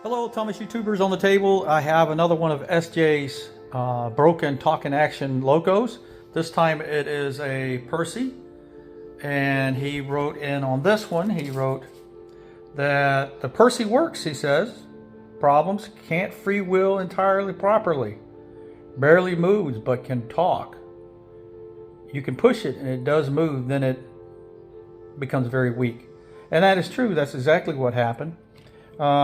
Hello, Thomas YouTubers on the table. I have another one of SJ's broken talking action logos. This time it is a Percy, and he wrote in on this one, he wrote that the Percy works, he says. Problems: can't free will entirely properly. Barely moves but can talk. You can push it and it does move, then it becomes very weak. And that is true. That's exactly what happened.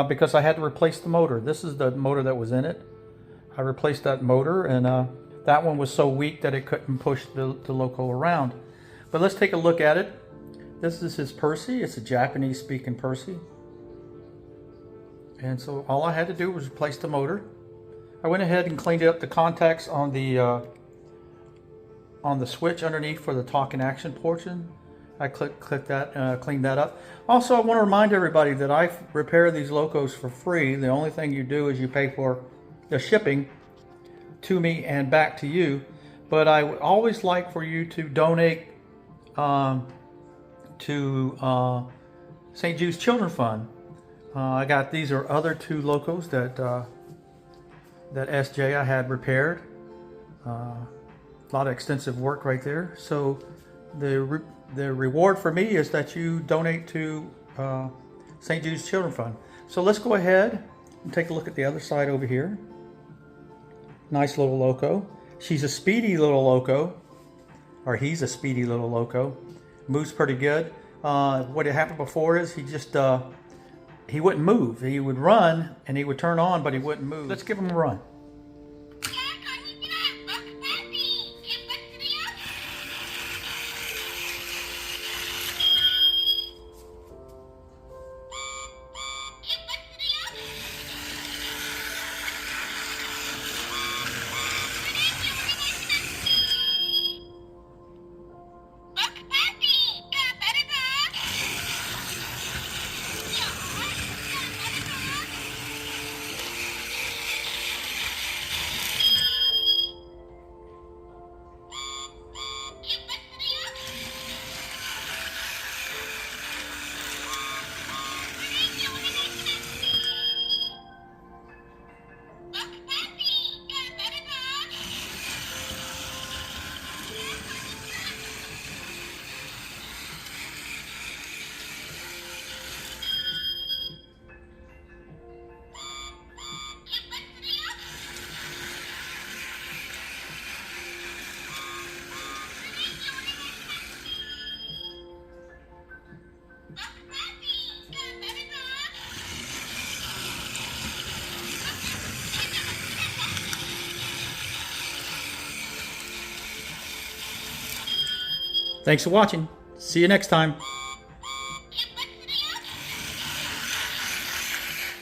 Because I had to replace the motor. This is the motor that was in it. I replaced that motor, and that one was so weak that it couldn't push the loco around. But let's take a look at it. This is his Percy. It's a Japanese speaking Percy. And so all I had to do was replace the motor. I went ahead and cleaned up the contacts on the switch underneath for the talk and action portion. I clicked that, cleaned that up. Also, I want to remind everybody that I repair these locos for free. The only thing you do is you pay for the shipping to me and back to you. But I would always like for you to donate to St. Jude's Children's Fund. I got these are other two locos that that SJ I had repaired. A lot of extensive work right there. So the reward for me is that you donate to St. Jude's Children's Fund. So let's go ahead and take a look at the other side over here. Nice little loco. She's a speedy little loco, or he's a speedy little loco. Moves pretty good. What had happened before is he wouldn't move. He would run and he would turn on, but he wouldn't move. Let's give him a run. Thanks for watching. See you next time.